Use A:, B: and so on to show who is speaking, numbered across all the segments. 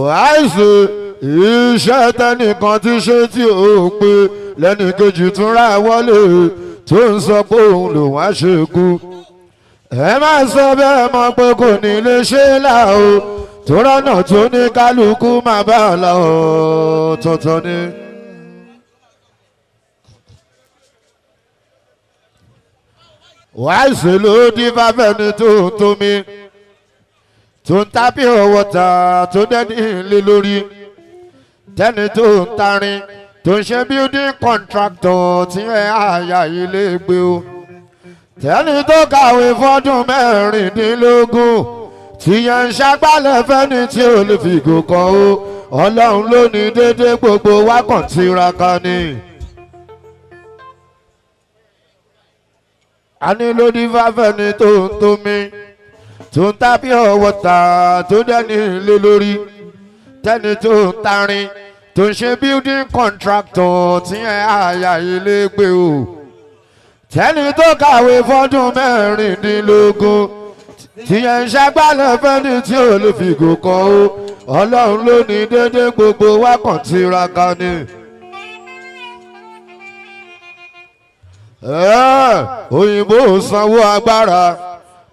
A: wàásù iṣẹ́ tẹnìkan ti ṣe tí ó pé lẹ́nìkejì tún ra wọlé tó ń sọ pé òun lòun á ṣe kú. ẹ má sọ bẹ́ẹ̀ mọ̀ pé kò ní lè ṣe é là o tó rọ́nà tó ní kálukú máa bá a lọ tuntun ni. wàásù ló dín fáfẹ́ni tó ń tómi tó ń tábí ọwọ́ ta tó dẹ́ni lé lórí tẹ́ni tó ń tarin tó ń ṣe building contractor tí ẹ àyà ilé gbé o tẹ́ni tó kàwé fọ́dún mẹ́rìndínlógún tí yẹn ń ṣàgbálẹ̀ fẹ́ni tí ò lè fi gò kan o ọlọ́run ló ní déédéé gbogbo wa kàn tiraka ni. a ní ló ní fáfẹ́ni tó ń tómi tó ń tábí ọwọ́ ta tó dẹ́ni lé lórí tẹ́ni tó ń tarin tó ń ṣe building contractor tí ẹ àyà ilé gbé o tẹ́ni tó kàwé fọ́dún mẹ́rìndínlógún tí ẹ ń ṣàgbálẹ̀ fẹ́ni tí ò lè fi gò kan o ọlọ́run ló ní déédéé gbogbo wa kàn tiraka ni. òyìnbó sanwó agbára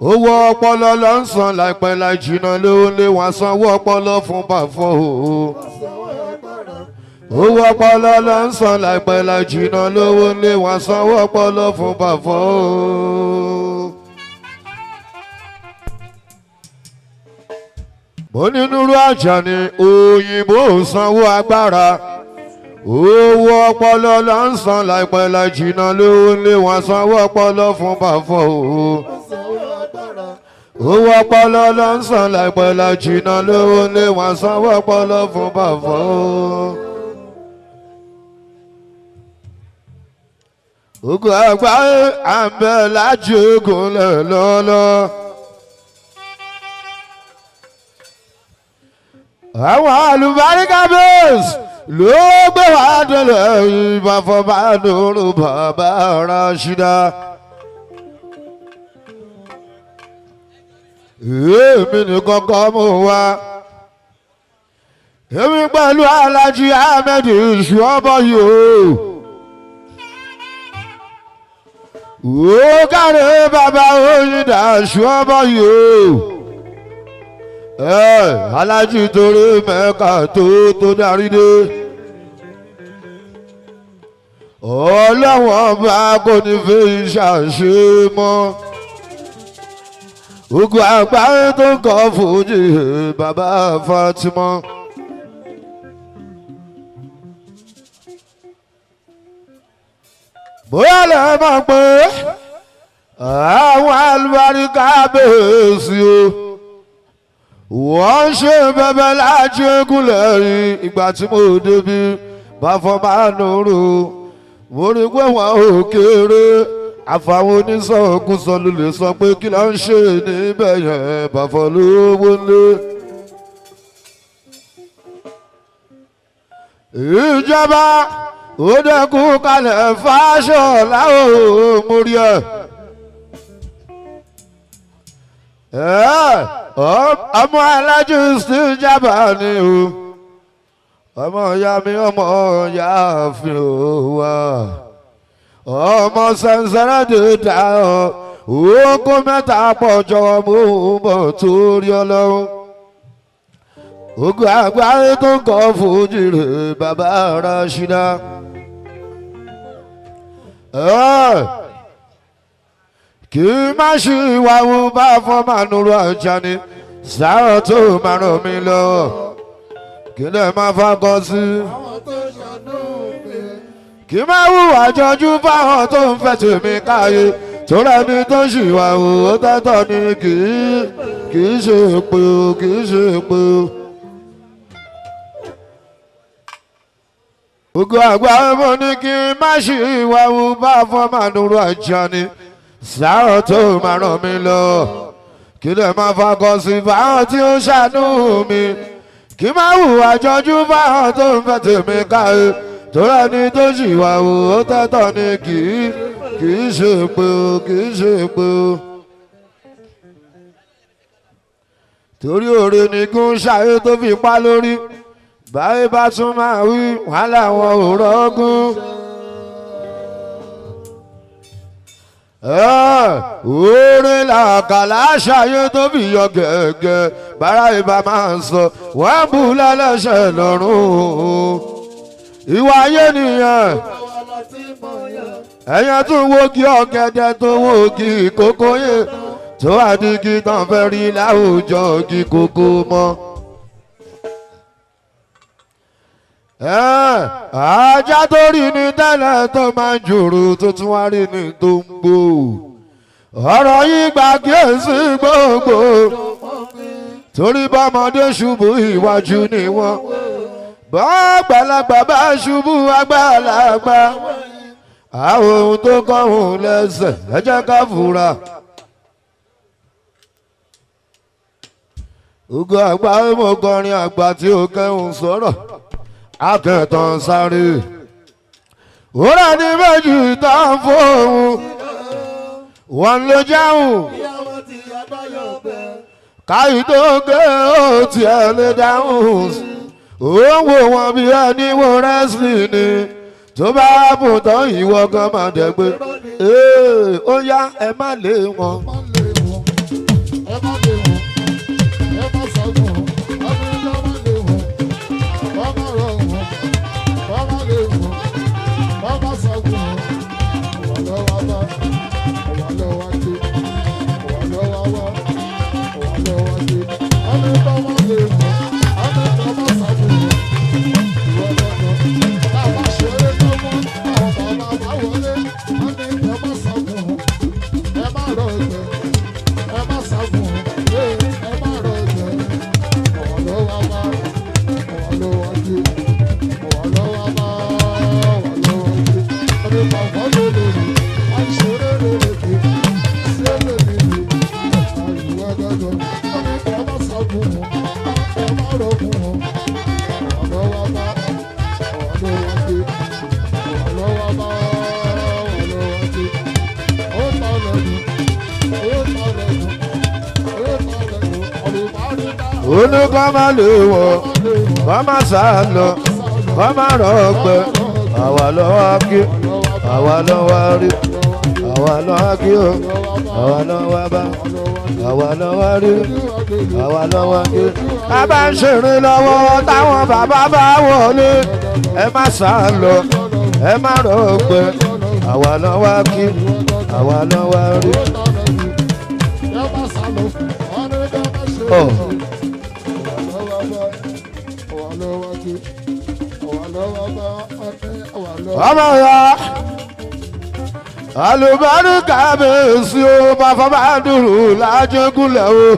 A: owó ọpọlọ ló ń san láìpẹ́ láì jìnnà lówó lé wọn sanwó ọpọlọ fún bàfọ́ o. owó ọpọlọ ló ń san láìpẹ́ láì jìnnà lówó lé wọn sanwó ọpọlọ fún bàfọ́ o. mo ní Nuru Àjàní òyìnbó sanwó agbára owó ọpọlọ ló ń san láìpẹ́ láì jìnnà lówó lé wọn sanwó ọpọlọ fún bàfọ́ o. owó ọpọlọ ló ń san láìpẹ́ láì jìnnà lówó lé wọn sanwó ọpọlọ fún bàfọ́ o. ogun àgbáyé àmbẹ lájú ogun lẹ lọ́lọ́. àwọn àlùbáríkà bẹ́ẹ̀sì ló gbé wá délẹ̀ ìbáfọ́bá lóru bàbá Rashida. èmi nìkan kọ́ mú wá èmi pẹ̀lú Alhaji Ahmed Ìṣúọ́bọ̀yò ó kárẹ̀ bàbá Oyinda Ìṣúọ́bọ̀yò Alhaji torí Mẹ́kà tó darí dé ọlọ́wọ́n bá kò ní fi ṣàṣe mọ́ ogun àgbáyé tó ń kọ́ fújì bàbá Fatima. bóyá lè mọ̀ pé àwọn àlùbáríkà bèèsì o wọ́n ṣe bẹ́bẹ́ láti egúnlẹ̀ ìgbà tí mo débi Bafọba Nuru mo rí pé wọn ò kéré àfàwọn onísọ̀kúsọ ló lè sọ pé kí ló ń ṣe níbẹ̀ yẹn Bafọ lówó lé. ìjọba ó dẹ́kun kalẹ̀ fáṣọ láwọn mórí ẹ̀. ọmọ alájú sí jábà ni o ọmọ ìyá mi ọmọ ìyá fi wá ọmọ sẹ́nsẹ́rẹ́ dèdà oko mẹ́ta pọ̀ jọ̀wọ́ mú bọ̀ torí Ọlọ́run ogun àgbáyé tó ń kọ́ fújì rè bàbá Rashida. kì í má ṣe ìwà wo Bafọba Nuru Àjàní sáà tó máa ràn mí lọ́wọ́ kí lè má fakọ sí. kì í má hùwà jọjú fáwọn tó ń fẹ́ tèmi káyé tó rẹni tó ṣìwà òwò tẹ́tọ̀ ni kì í ṣe pé o kì í ṣe pé o. ogun àgbà mo ní kí n má ṣe ìwà wo Bafọba Nuru Àjàní sáà tó máa ràn mí lọ kí lè má fakọ sí fáwọn tí ó ṣàánú mi kí máa hùwà jọjú fáwọn tó ń fẹ́ tèmi ká o torí ẹni tó sì wà wò ó tẹ́tọ̀ ni kì í ṣe pé o kì í ṣe pé o. torí òre nìgún ṣàyè tó fi pa lórí báyìí bá tún máa wí wàhálà wọn ò rọ́gún. orin làkàlà ṣàyè tó fi yọ gẹ́gẹ́ bára ìbá máa ń sọ wọ́n bù lẹ́lẹ́sẹ̀ lọ́rùn. ìwà ayé nìyẹn ẹ̀yẹn tún wo kí ọ̀gẹ̀dẹ̀ tó wo kí kókó yẹn tó àdìgí tán fẹ́ rí láwùjọ kí kókó mọ́. ajá tó rí ni tẹ́lẹ̀ tó máa ń jòrò tó tún wá rí ni tó ń gbò. ọ̀rọ̀ yìí gbà kíyèsí gbogbo torí bọ́mọdé ṣubú ìwájú ni wọ́n bọ́gbàlagbà bá ṣubú àgbàlagbà àwọn ohun tó kọ́hún lẹ́sẹ̀ ẹ jẹ́ ká fura. ògo àgbà mo kọrin àgbà tí ó kẹ́hùn sọ̀rọ̀ akẹ́tàn sáré òrà ní méjì tán fóun wọn ló jáhùn káyì tó gé ó tiẹ̀ lè dáhùn ó wò wọn bí ẹni wo wrestling ni tó bá bùn tán ìwọ gan máa dẹ̀gbẹ́ ó yá ẹ má lé wọn. Onu kọ́ máa lè wọ̀ kọ́ máa sá lọ kọ́ máa rọ̀gbẹ́ àwa lọ́wọ́ kí àwa lọ́wọ́ rí àwa lọ́wọ́ kí o àwa lọ́wọ́ bá àwa lọ́wọ́ rí àwa lọ́wọ́ kí. a bá ń ṣeré lọ́wọ́ táwọn bàbá bá wọlé ẹ má sá lọ ẹ má rọ̀gbẹ́ àwa lọ́wọ́ kí àwa lọ́wọ́ rí. ọmọ ya alùbáríkà bẹ́ẹ̀sì ó bá fọba dùrù lájẹgúnlẹ̀ o.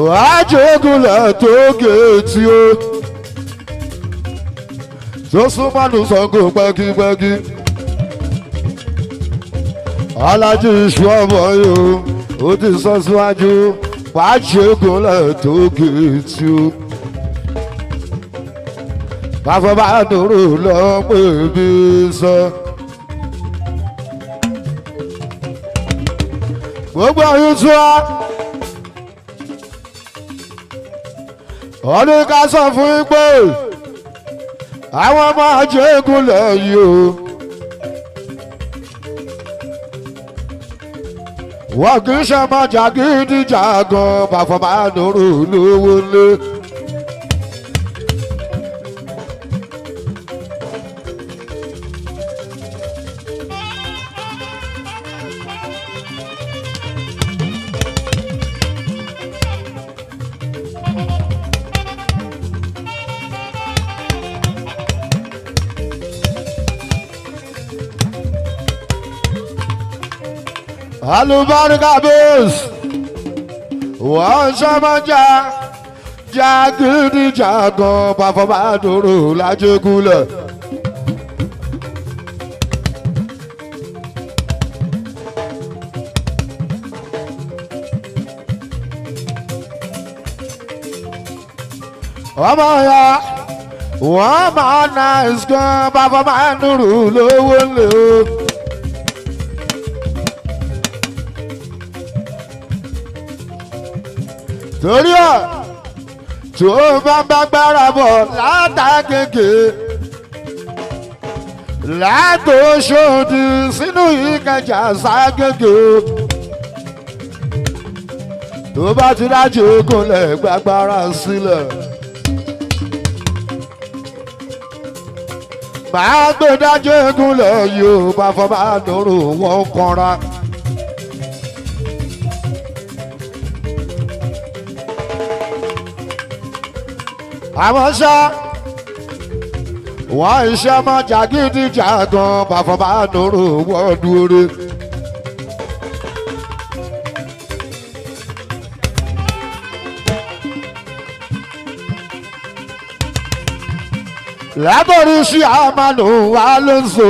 A: lájẹgúnlẹ̀ tó géètì o tó súnmọ́nù Ṣàngó pẹ́kípẹ́kí alájú iṣu ọmọ yìí ó ti sọ síwájú wájẹgúnlẹ̀ tó géètì o. Bàfọ̀bá dòrò lọ pé bí sọ. Gbogbo ọ̀yún tún wá. Ọdún ká sọ fún yín pé àwọn ọmọ Àjẹgúnlẹ̀ yìí o. Wọ́n kì í ṣe ọmọ jàgídíjàgan Bàfọ̀bá dòrò lówó lé. Alùbáríkà bẹ́ẹ̀sì wọ́n ṣọ́mọ́jà jàgídíjàgan Bàfọ̀bá dòrò l'Àjẹgúnlẹ̀. ọmọ ya wọ́n máa nice gan bàbá máa nùrù lówó lè o. torí ọ̀ tó bá bá gbára bọ̀ látàgègè látòṣòdì sínú Ìkẹjà ságègè tó bá ti dájú gúnlẹ̀ gbàgbára sílẹ̀. máa gbé dájú gúnlẹ̀ yóò bá fọ́ bá dòrò wọ́n kanra. àmọ́ ṣá wọ́n iṣẹ́ mọ́ jàgídíjàgan bàfọ́ bá dòrò wọ́n dúró. látọ̀rí sí àmàlù wa ló ń so.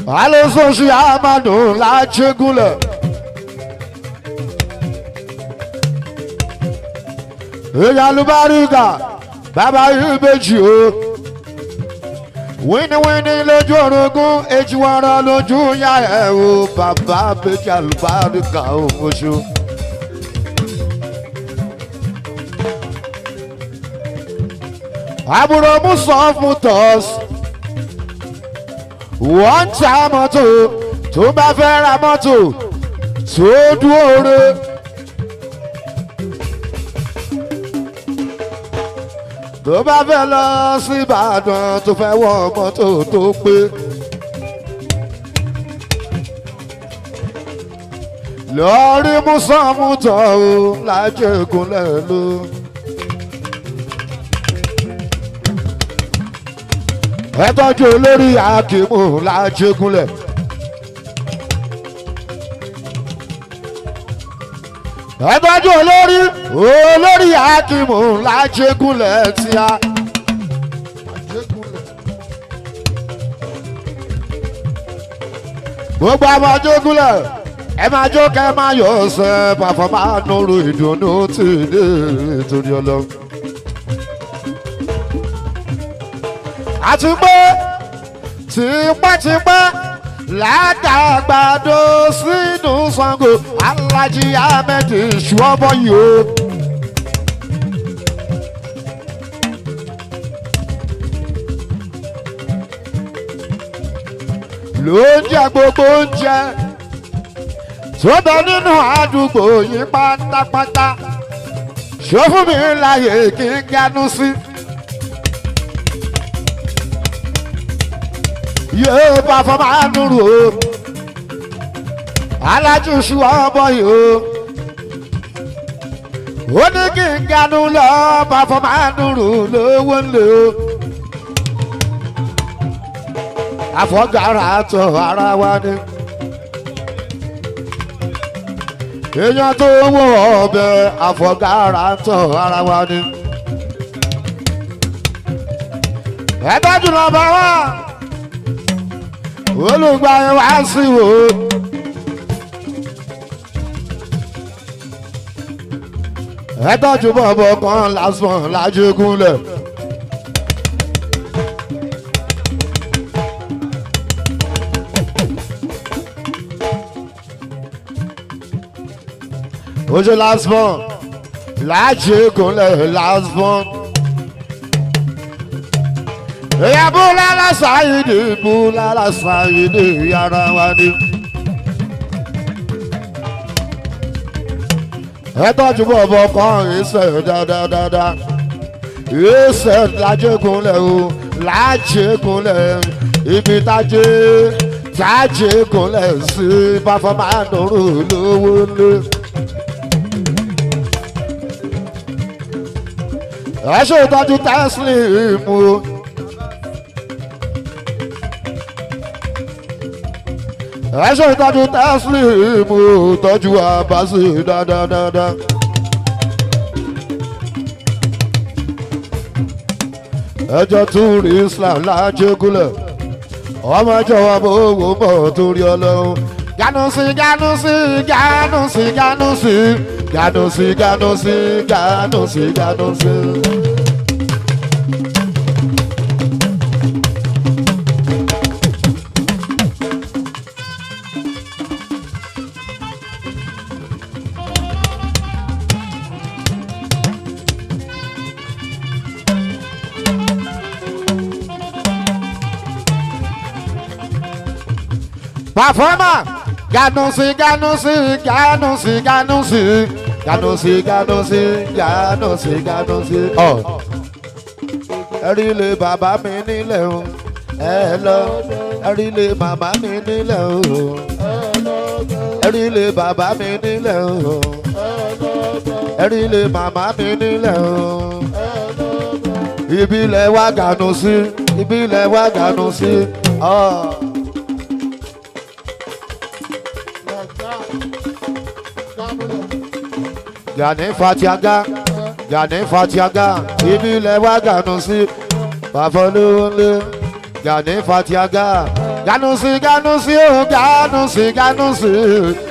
A: wa ló ń so sí àmàlù lájẹgúnlẹ̀. èèyàn alùbáríkà bàbá yìí méjì o. wíníwíní lójú orogún èjì wọ́rọ́ lójú yá ẹ̀ o bàbá méjì alùbáríkà ò mọ̀ṣọ́. àbúrò Musof Motors wọ́n ń ta mọ́tò tó bá fẹ́ ra mọ́tò tó dúró re. tó bá fẹ́ lọ sí Ìbàdàn tó fẹ́ wọ mọ́tò tó pé. lọ́ọ́ rí Musof Motors lájẹ̀gúnlẹ̀ ló. ẹ tọ́jú olórí Akímù lájẹgúnlẹ̀. ẹ tọ́jú olórí Akímù lájẹgúnlẹ̀ tí a. gbogbo àwọn ajégúnlẹ̀ ẹ máa jó kẹ́ ẹ máa yọ̀ ọ̀sẹ̀ pàfọ́ máa nùrù ìdùnnú tí ì dé torí Ọlọ́run. àti pé tipẹ́tipẹ́ látàgbàdo sínú Ṣàngó Alhaji Ahmed Ṣùọ́bọ̀ yìí o. ló ń jẹ gbogbo oúnjẹ tó bẹ nínú àdúgbò yìí pátápátá ṣó fún mi láyè kí n gánú sí. yóò bá fọ́ máa nùrù o Alhaji Ṣùọ́bọ̀ yìí o. ó ní kí n gánú lọ bá fọ́ máa nùrù lówó ńlẹ̀ o. àfọ̀gàrà tọ̀ ara wa ni. èèyàn tó wọ ọbẹ̀ àfọ̀gàrà tọ̀ ara wa ni. ẹ tọ́jú nọ́mbà wá olùgbà yẹn wá sí wò ó. ẹ tọ́jú bọ̀bọ̀ kan lásán lájẹgúnlẹ̀. ojú lásán lájẹgúnlẹ̀ lásán. èyà búlára Sáyídì yàrá wa ni. ẹ tọ́jú bọ̀bọ̀ kan ìṣẹ̀ dáadáa. ìṣẹ̀ lájẹgúnlẹ̀ o lájẹgúnlẹ̀ ibi tájẹgúnlẹ̀ sí bàfọ́ máa nùrù lówó lé. ẹ ṣe ìtọ́jú Teslim o. ẹ ṣe ìtọ́jú Teslim o tọ́jú Abasi dáadáa. ẹjọ́ tún rí Islam lájẹgúnlẹ̀ ọmọ ẹjọ́ wa bó wò mọ̀ torí Ọlọ́run Ganusi, Ganusi, Ganusi, Ganusi, Ganusi, Ganusi, Ganusi, Ganusi. Performer, Ganusi, Ganusi, Ganusi, Ganusi, Ganusi, Ganusi, Ganusi, Ganusi. Oh, ẹ̀rí lè bàbá mi nílẹ̀ o, ẹ lọ. Ẹ̀rí lè màmá mi nílẹ̀ o, ẹ̀rí lè bàbá mi nílẹ̀ o, ẹ̀rí lè màmá mi nílẹ̀ o. Ibi lẹ wá Ganusi, ibi lẹ wá Ganusi. Oh. Gani Fatiaga, Gani Fatiaga, ibi ilẹ̀ wa Ganusi, Bafolóńlé, Gani Fatiaga, Ganusi, Ganusi, oh Ganusi, Ganusi,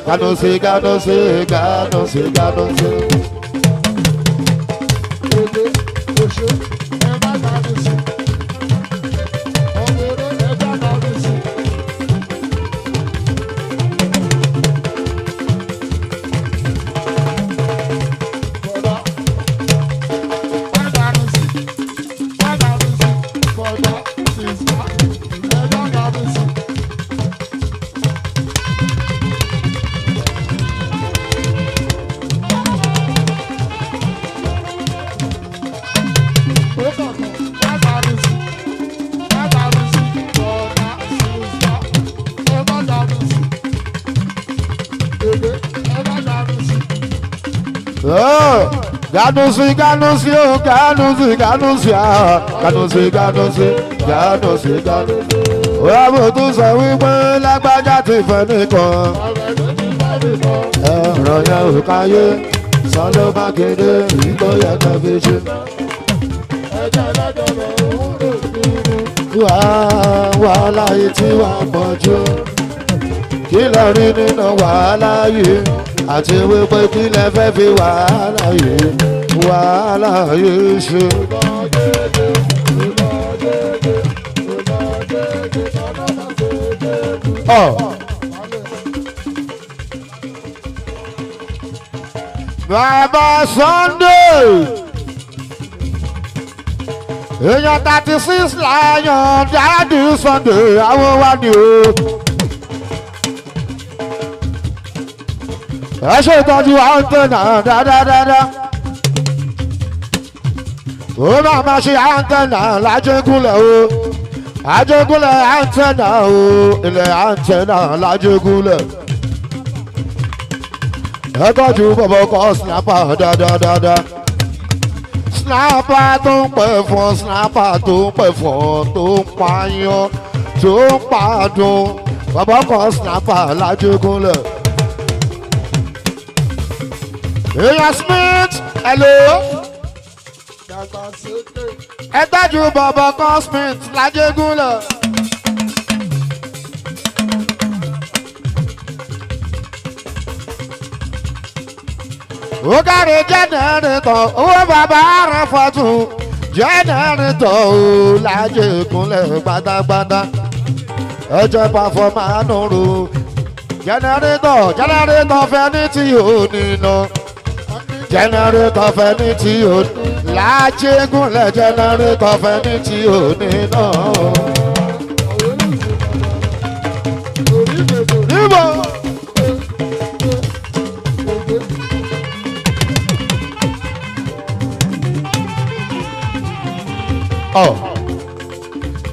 A: Ganusi, Ganusi, Ganusi, Ganusi. Ganusi, Ganusi, oh Ganusi, Ganusi, ah Ganusi, Ganusi, Ganusi, Ganusi. Òyàwó tó sọ wípé lágbájá ti fẹ́ nìkan. Ẹ̀rọ yẹn ò káyé, sọ ló má kéde ìgbó yẹ kẹ́ fi ṣe. Wàhálà yìí tí wàá pọ̀ jù. Kí lẹ rí nínú wàhálà yìí? Àti wípé kí lẹ fẹ́ fi wàhálà yìí ṣe. Bàbá Sunday èèyàn 36 láyàn dáàdì Sunday àwọn wà ní o. Ẹ ṣe ìtọ́jú àǹtẹ̀nà dáadáa. Ó máa ma ṣe àǹtẹ̀nà lájẹ́gúnlẹ̀ o. Àjẹ́gúnlẹ̀ àǹtẹ̀nà o. Ilẹ̀ àǹtẹ̀nà lájẹ́gúnlẹ̀. Ẹ tọ́jú bọ̀bọ̀ kọ́ snapper dáadáa. Snapper tó ń pẹ̀ fún, snapper tó ń pẹ̀ fún, tó ń pààyàn, tó ń pàdùn. Bọ̀bọ̀ kọ́ snapper lájẹ́gúnlẹ̀. Èèyàn Smith, hello. Ẹ tọ́jú bọ̀bọ̀ kan Smith lájẹ́gúnlẹ̀. Ó kárí jẹ́nẹrétọ̀, owó bàbá rẹ̀ fọ́tún. Jẹ́nẹrétọ̀ ó lájẹ́gúnlẹ̀ pátápátá. Ẹ jẹ́ pàfọ́mà nùrù. Jẹ́nẹrétọ̀ fẹ́ ní tí ò ní lọ. Jẹ́nẹrétọ̀ fẹ́ ní tí ò ní lájẹ́gúnlẹ̀, jẹ́nẹrétọ̀ fẹ́ ní tí ò ní náà. Níbo?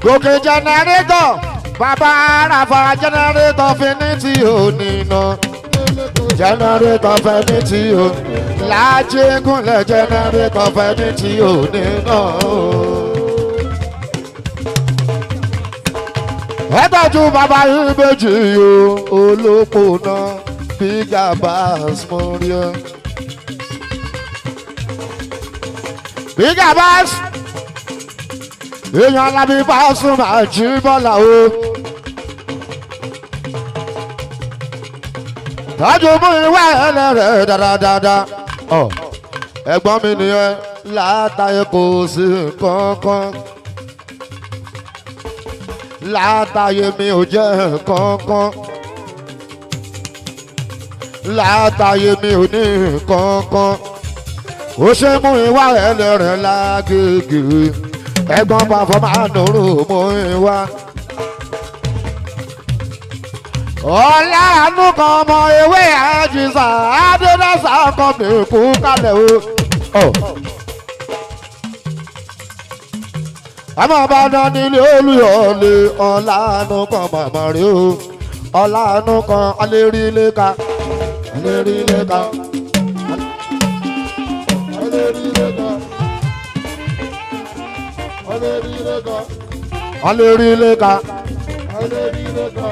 A: Gòkè jẹ́nẹrétọ̀, bàbá àràfà jẹ́nẹrétọ̀ fẹ́ ní tí ò ní náà. Jẹ́nẹrétọ̀ fẹ́ ní tí ò ní lájẹ́gúnlẹ̀, jẹ́nẹrétọ̀ fẹ́ ní tí ò ní náà. Ẹ tọ́jú bàbá ìbejì o, olóko náà Big Abbas Moria. Big Abbas èèyàn Alábí Pasuma Jíbọ́lá o. tọ́jú mú ìwà ẹlẹ́rẹ̀ dáradára. Ẹ̀gbọ́n mi nìyẹn látàyè kò sí kankan. Látàyè mi ò jẹ́ kankan. Látàyè mi ò ní kankan. Ó ṣe mú ìwà ẹlẹ́rẹ̀ lágègè. Ẹ̀gbọ́n pàfọ́ máa nùrù mú ìwà. Ọ̀làánú kan ọmọ ewé àjíṣà Adédọ́sà kan mi kú kalẹ̀ o. Ọmọ Ìbàdàn nílé Olúyọ̀lé ọ̀làánú kan màmá rí o. Ọ̀làánú kan aléríléka aléríléka aléríléka aléríléka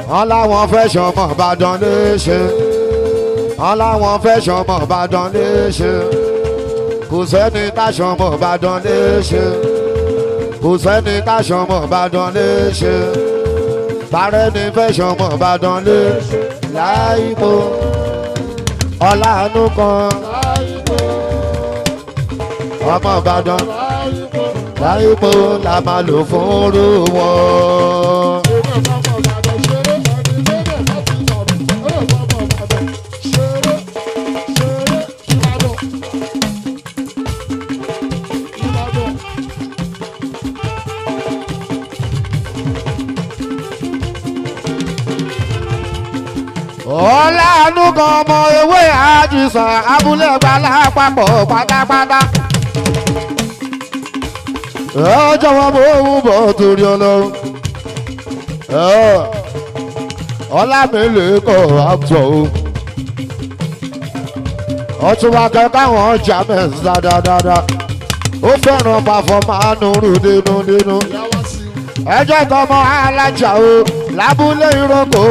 A: wọ́n láwọn fẹ́ sọmọ Ìbàdàn léṣe wọ́n láwọn fẹ́ sọmọ Ìbàdàn léṣe kò sẹ́ni tá sọmọ Ìbàdàn léṣe kò sẹ́ni tá sọmọ Ìbàdàn léṣe bàrẹ́ ni fẹ́ sọmọ Ìbàdàn léṣe láìpò ọ̀làánú kan ọmọ Ìbàdàn láìpò la máa lò fún orú wọn. Ọ̀làánú kan ọmọ ewé àjíṣà abúlé gbala papọ̀ pátápátá. Ẹ jọ̀wọ́ bó wù bọ̀ torí Ọlọ́run. Ọlámilẹ́kọ̀ àtọ̀ o. Ọ̀túnba kẹ́kẹ́ àwọn ọjà mẹ́sà dáadáa. Ó fẹ́ràn pàfọ́mánù rú dénúdénú. Ẹjọ́ tọmọ alájà o. Lábúlé ìrókò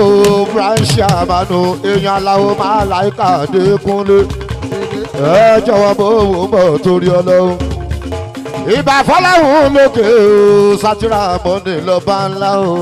A: branch àmànù èèyàn aláwo máa láìka Adékúnlé. Ẹ jọ̀wọ́ bó wò bọ̀ torí Ọlọ́run. Ìbà fọláhùn lókè o sátírà mọ́ni lọ́ba ńlá o.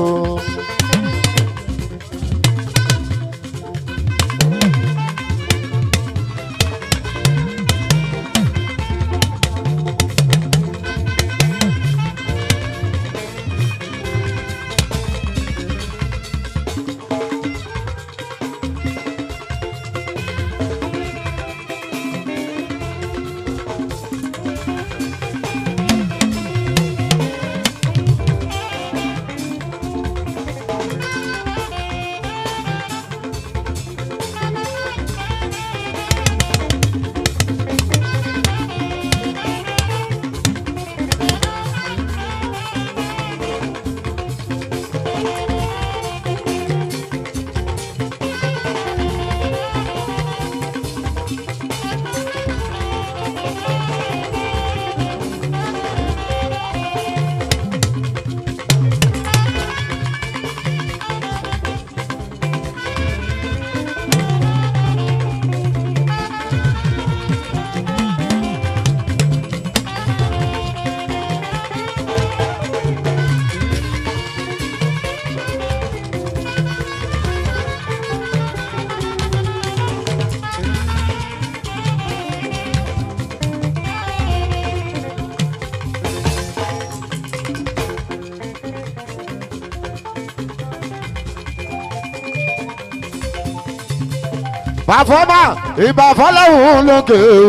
A: Pàfọ́mà ìbà fọláhùn lókè o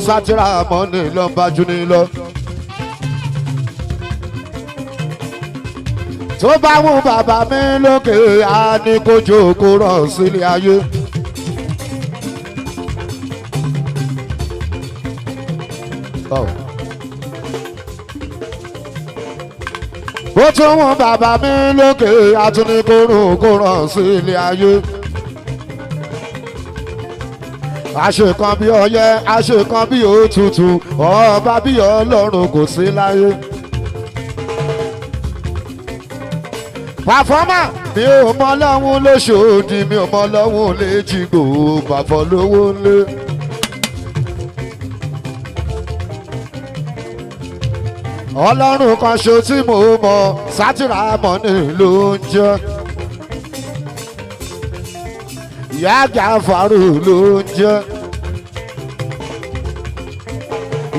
A: sátírà mọ́ni lọ́nbájú ni lọ. Tó bá mú bàbá mi lókè á ní kójú kó rọ̀ sílé ayé. Bó tún mú bàbá mi lókè á tún ní kó rọ̀ sílé ayé. Àṣekan bí ọyẹ́ àṣekan bí òtútù ọba bí Ọlọ́run kò sí láyé. Pàfọ́mà mi ò mọ Ọlọ́run lóṣòdì mi ò mọ Ọlọ́run léjìgbò bàfọ́ lówó lé. Ọlọ́run kan ṣo tí mo mọ sátírà mọ́ni ló ń jẹ́. ìyá Jàfàrù ló ń jẹ́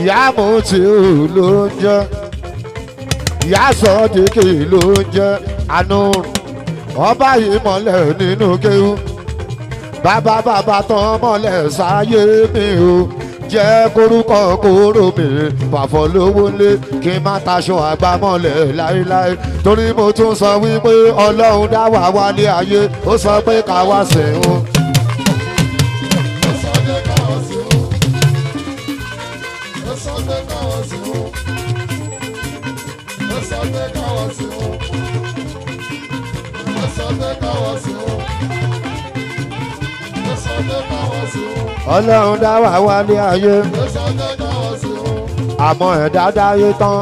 A: ìyá Mùtíù ló ń jẹ́ ìyá Sọ́díkì ló ń jẹ́ àánú ọba yìí mọ́lẹ̀ nínú kéwú bàbá tán mọ́lẹ̀ sáyé mi o jẹ́ korúkọ kóró mi pàfọ́ lówó lé kí n má taṣọ àgbà mọ́lẹ̀ láéláé torí mo tún sọ wípé Ọlọ́run dá wà wálé ayé ó sọ pé ká wá sìn ín. Ọlọ́run dá wà wálé ayé àmọ́ ẹ̀dá dáyé tán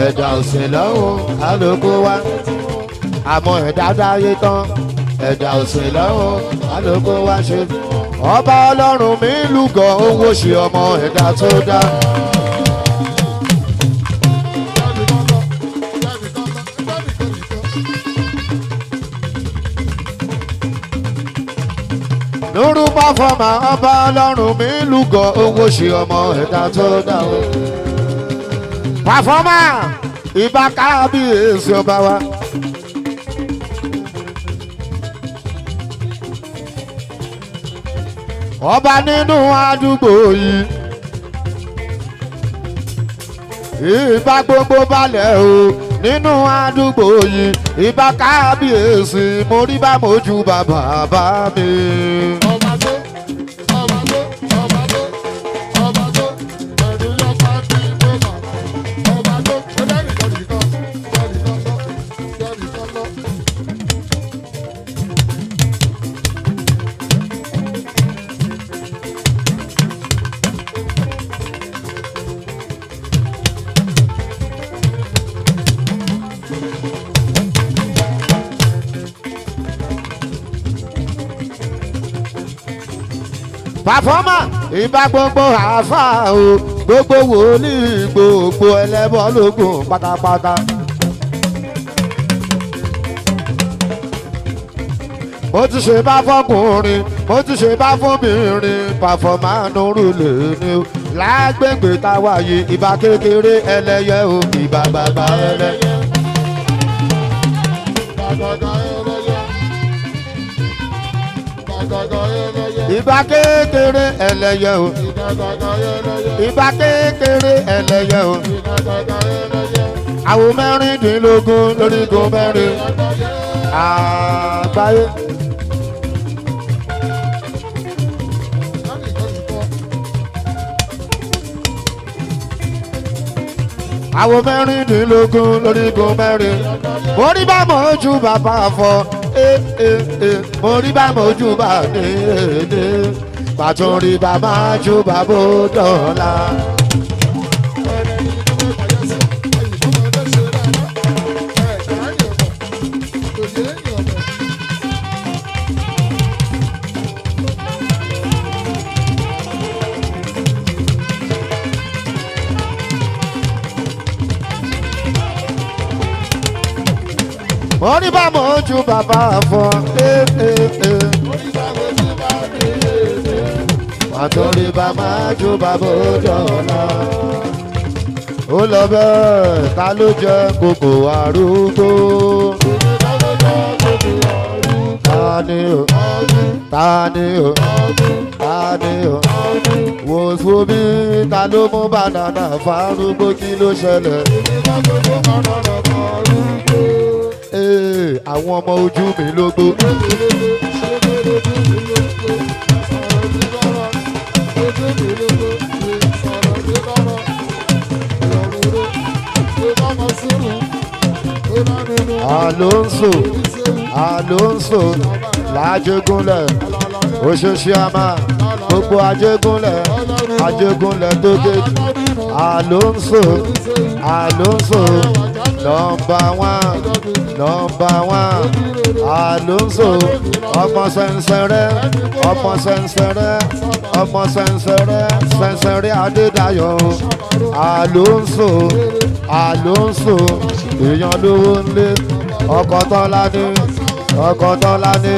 A: ẹ̀dá òsìn lọ́hùn alóko wá àmọ́ ẹ̀dá dáyé tán ẹ̀dá òsìn lọ́hùn alóko wá ṣe ọba Ọlọ́run mi lúgọ owó ṣe ọmọ ẹ̀dá tó dá. Nuru Pàfọ́mà ọba Ọlọ́run mi lúgọ owó ṣe ọmọ ẹ̀dá tó dá o. Pàfọ́mà ìbá kábíyèsí ọba wa. Ọba nínú àdúgbò yìí. Ìbá gbogbo balẹ̀ o nínú àdúgbò yìí. Ìbá kábíyèsí mo rí bá mojú bàbá mi. Pàfọ́mà ìbá gbogbo àáfà o gbogbo wòlíì gbogbo ẹlẹ́bọ lógún pátápátá. Mo ti ṣe bá fọkùnrin mo ti ṣe bá fóbìnrin Pàfọ́mà Nuru lè ní o lágbègbè táwa yìí ìbá kékeré ẹlẹ́yẹ o ìbá bàbá ẹlẹ́yẹ. Ìbá kékeré ẹlẹ́yẹ o ìbá kékeré ẹlẹ́yẹ o àwọn mẹ́rìndínlógún lórígun mẹ́rin àgbáyé. Àwọn mẹ́rìndínlógún lórígun mẹ́rin mo rí bá mọ̀ ojú bàbá fọ mo rí bá mọ̀ ojú bà ní èdè pàtó rí bá máa jú bàbá dọ̀la. Mo rí bá mọ̀ ojú bàbá fọ àtòrí bá máa jú bàbá dọ̀la. Ó lọ bẹ́ẹ̀ ta ló jẹ kòkò arúgbó. Ta ni o ta ni o ta ni o wò sùn bí ta ló mú bànánà fárúgbó kí ló ṣẹlẹ̀. Àwọn ọmọ ojú mi ló gbó. Alonso lájẹgúnlẹ̀ oṣooṣi àmà gbogbo ajégúnlẹ̀ tó dé. Alonso number one Alonso ọmọ sẹ̀nsẹ̀rẹ̀ Adédayọ̀. Alonso èèyàn lówó ńlé ọkọ̀ tọ́lá ní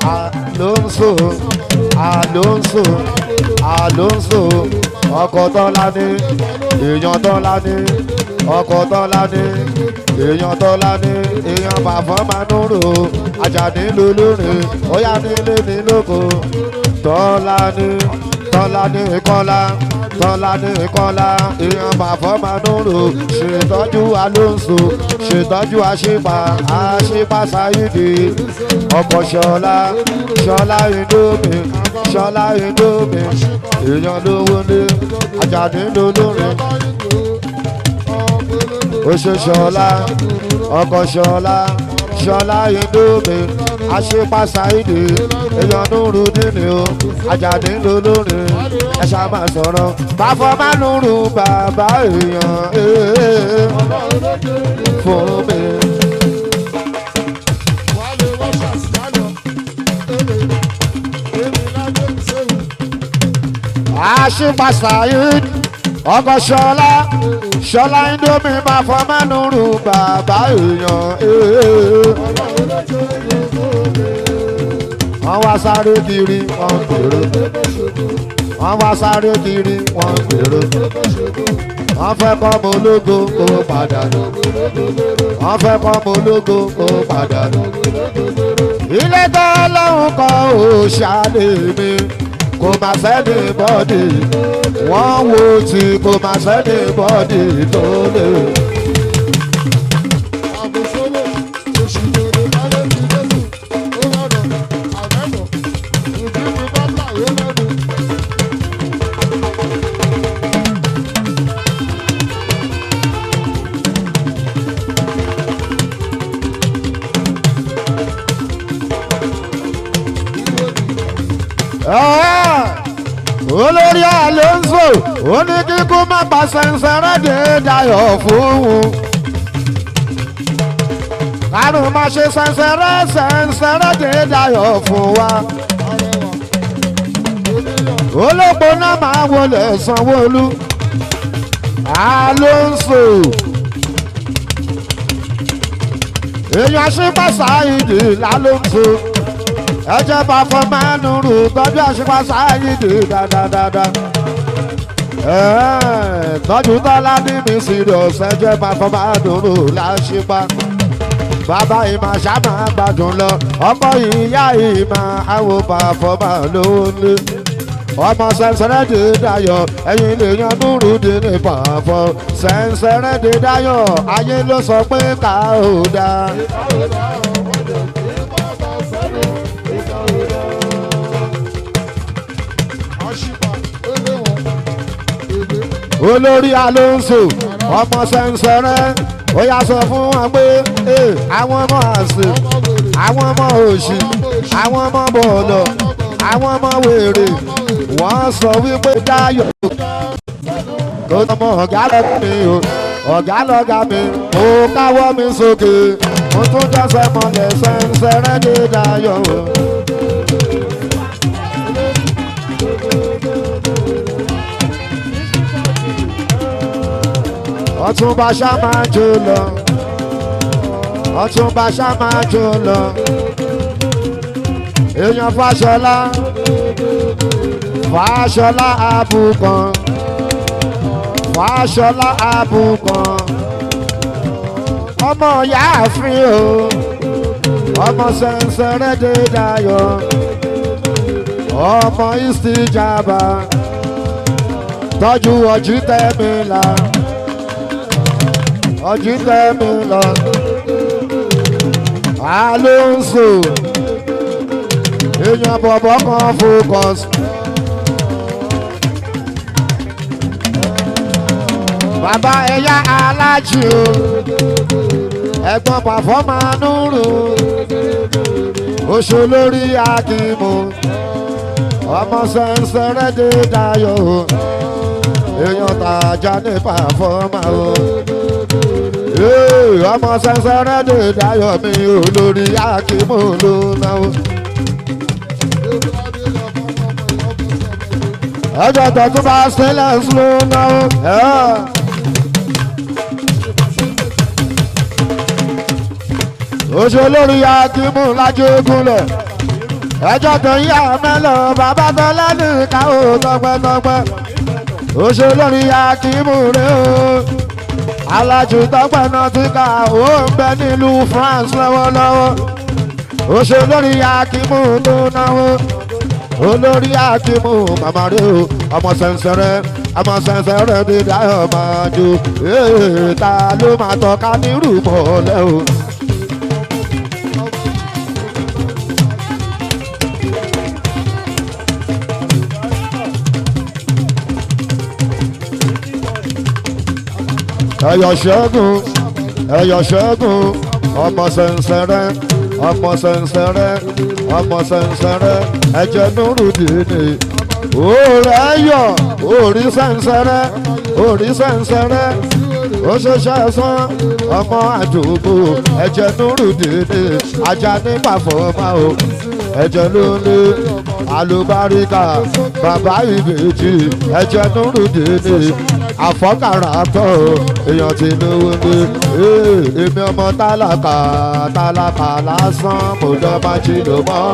A: Alonso Alonso Alonso ọkọ̀ tọ́lá ní èèyàn tọ́lá ní ọkọ̀ tọ́lá ní èèyàn tọ́lá ní èèyàn bàfọ́ manúrò Àjàní lolórin óyá nílé ní lóko tọ́lá ní kọ́lá tọ́lá ní kọ́lá èèyàn bàfọ́ manúrò ṣètọ́jú Alonso ṣètọ́jú àṣìpá Sáyídì ọkọ̀ ṣọlá Indomie ṣọlá Indomie èèyàn lówó ní Àjàní lolórin ó ṣe ṣọlá ọkọ̀ ṣọlá Indomie àṣìpá Sáyídì èèyàn Nurudeen o Àjàní lolórin ẹ ṣá máa sọ̀rọ̀ bàfọ́ manúrò bàbá èèyàn fún mi. Àṣìpá Sáyídì ọkọ̀ ṣọlá Indomie máa fọ́ manúrò bàbá èèyàn wọ́n wá sáré kiri wọ́n gbèrò wọ́n wá sáré kiri wọ́n gbèrò wọ́n fẹ́ kọ́ mọ ológo kó padà nù wọ́n fẹ́ kọ́ mọ ológo kó padà nù ilé tó lọ́hùn kọ́ òṣàlẹ̀ mi kò má sẹ́ni bọ́dì wọ́n wo tí kò má sẹ́ni bọ́dì tó lè. Olórí Alonso ó ní kíkú má pa Sẹ̀nsẹ̀rẹ́dẹ̀ Dayọ̀ fún un kárùn má ṣe Sẹ̀nsẹ̀rẹ́dẹ̀ Dayọ̀ fún wa olóògbé náà máa wọlé Sanwó-Olú Alonso èèyàn Àṣìpá Sáyídì l'Alonso ẹjẹ bá fọ manúrò tọ́jú Àṣìpá Sáyídì dáadáa tọ́jú tọ́lá ní mi serious ẹjẹ bá fọ manúrò l'Àṣìpá bàbá ìmọ̀ ṣáàmà gbádùn lọ ọmọ ìyá ìmọ̀ àwọn pàfọ́mà lónìí ọmọ Sẹ̀nsẹ̀rẹ́dẹ̀ Dayọ̀ ẹ̀yin lè yan Nurudeen ní pàfọ́ Sẹ̀nsẹ̀rẹ́dẹ̀ Dayọ̀ ayé ló sọ pé ká ò dáa. Olórí Alonso ọmọ Sẹ̀nsẹ̀rẹ́ ó yá sọ fún wọn pé àwọn ọmọ àṣẹ àwọn ọmọ òṣì àwọn ọmọ bọ̀ọ̀lọ̀ àwọn ọmọ wèrè wọ́n sọ wípé Dayọ̀ tó tọmọ ọ̀gá lọ́gá mi o ọ̀gá lọ́gá mi mo káwọ́ mi sókè mo tún jẹ́sẹ̀ mọ́lẹ̀ Sẹ̀nsẹ̀rẹ́dẹ̀ Dayọ̀ o. Ọ̀túnba ṣá máa jó lọ Ọ̀túnba ṣá máa jó lọ èèyàn Fáṣọlá àbùkàn Fáṣọlá àbùkàn ọmọ Yáàfin o ọmọ Sẹ̀nsẹ̀rẹ́dẹ̀ Dayọ̀ ọmọ Istijaba tọ́jú Ọ̀jítẹ́milà Ọ̀jítẹ́milà Alonso èèyàn bọ̀bọ̀ kan focus bàbá ẹ̀yà alájì o ẹ̀gbọ́n pàfọ́mà Nuru Òṣòlórí Akímù ọmọ Sẹ̀nsẹ̀rẹ́dẹ̀ Dayọ̀ èèyàn tàjà ní pàfọ́mà o ọmọ Sẹ̀nsẹ̀rẹ́dẹ̀ Dayọ̀ mi Olórí Akímù ló náwó. ọjọ́ tọ̀tún bá sílẹ̀ ló náwó. Òṣòlórí Akímù lájẹ́gúnlẹ̀ ẹjọ́ tó yí àmẹ́lò bàbá tó lẹ́nu ká ó tọpẹ́tọpẹ́ ó ṣe lórí akímù rẹ o alájú tọpẹ́ náà ti ká ó ń bẹ nílùú France lọ́wọ́lọ́wọ́ ó ṣe lórí akímù tó náwó olórí akímù màmá rẹ o ọmọ sẹ̀nsẹ̀rẹ̀ ti dáyọ̀ máa jó ta ló máa tọ́ka nírú mọ́lẹ́ o. ẹyọ ṣẹ́gun ọmọ sẹ̀nsẹ̀rẹ̀ ẹ̀jẹ̀ Nurudeen òòrè ẹ̀yọ̀ òòrí sẹ̀nsẹ̀rẹ̀ ó ṣẹ̀ṣẹ̀ sán ọmọ àjòkó ẹ̀jẹ̀ Nurudeen ajá nípa fọ́ọ́mà o ẹ̀jẹ̀ ló ní alùbáríkà bàbá ìbejì ẹ̀jẹ̀ Nurudeen àfọ́kàrà tọ̀ èèyàn ti lówó ní èmi ọmọ tálákà lásán kò dọ́gba jí ló mọ́.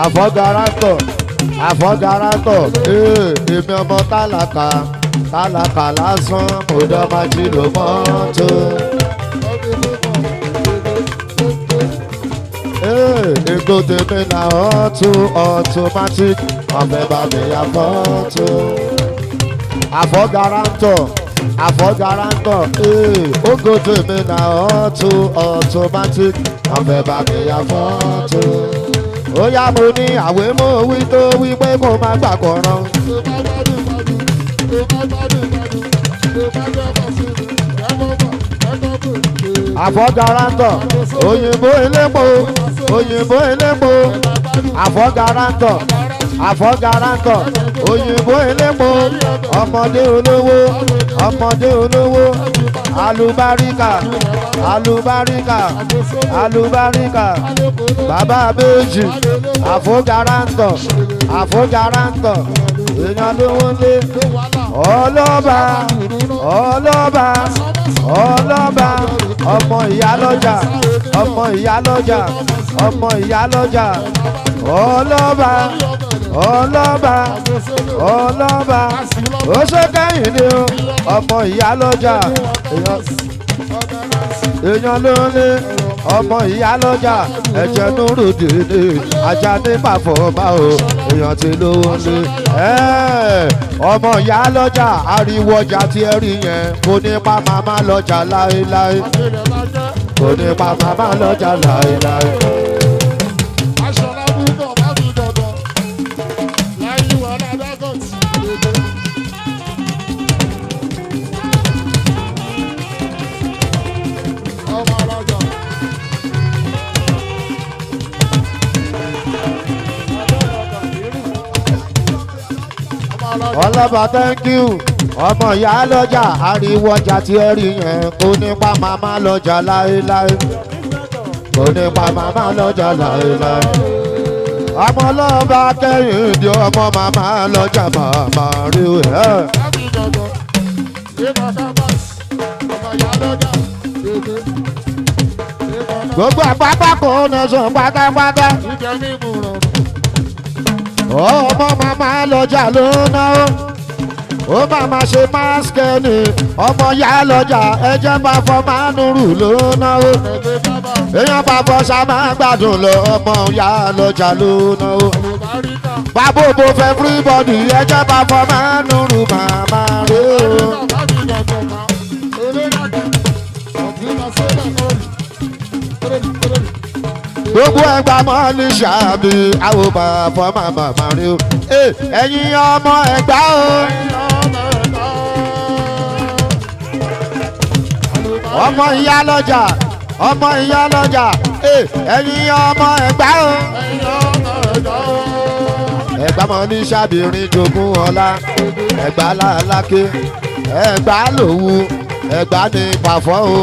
A: àfọ́garátọ̀ èmi ọmọ tálákà lásán kò dọ́gba jí ló mọ́tò. Ègbò tèmi na automatic ọ̀fẹ́ bá mi yà fọ́tò. àfọ́garátọ̀ ògo tèmi na automatic ọ̀fẹ́ bá mi yà fọ́tò. Ó yá mo ní àwé mo wí tó wí pé kó má gbà kọ̀ọ̀ràn. àfọ́garátọ̀ òyìnbó elépo àfọ́garátọ̀ òyìnbó elépo ọmọdé olówó alùbáríkà bàbá méjì àfọ́garátọ̀ èèyàn lówó lé ọlọ́ba ọmọ ìyálọ́jà ọlọ́ba ó ṣe kẹ́yìn ni o ọmọ ìyálọ́jà èèyàn ló ní ọmọ ìyálọ́jà ẹ̀jẹ̀ Nurudeen ajá ní pàfọ́mà o èèyàn ti lówó ní ọmọ ìyálọ́jà ariwo ọjà tí ẹ rí yẹn kò ní pa màmá lọ́jà láéláé kò ní pa màmá lọ́jà láéláé. ọlọ́ba thank you ọmọ ìyá lọ́jà ariwo ọjà tí ẹ rí yẹn kò ní pa màmá lọ́jà láéláé kò ní pa màmá lọ́jà láéláé ọmọ ọlọ́ba kẹ́yìn di ọmọ màmá lọ́jà màmá rí ẹ̀. gbogbo àpapọ̀ kò ní sùn pátápátá ọmọ màmá lọ́jà ló náwó ó màmá ṣe máskẹ́ni ọmọ yá lọ́jà ẹjẹ́ bá fọ Mánúrù ló náwó èèyàn bá fọ sábà gbádùn lọ ọmọ yá lọ́jà ló náwó bàbóbo fẹ́ everybody ẹjẹ́ bá fọ Mánúrù màmá rẹ o. gbogbo ẹgbàá mọ́ ní sàbí àwọn bàbá màmá rí o ẹ̀yin ọmọ ẹgbàá o. ọmọ ìyá lọ́jà ẹ̀yin ọmọ ẹgbàá o. ẹgbàá mọ́ ní sàbí rin jogún ọlá ẹgbàá lálákè ẹgbàá lòwú ẹgbàá ní pàfọ́ o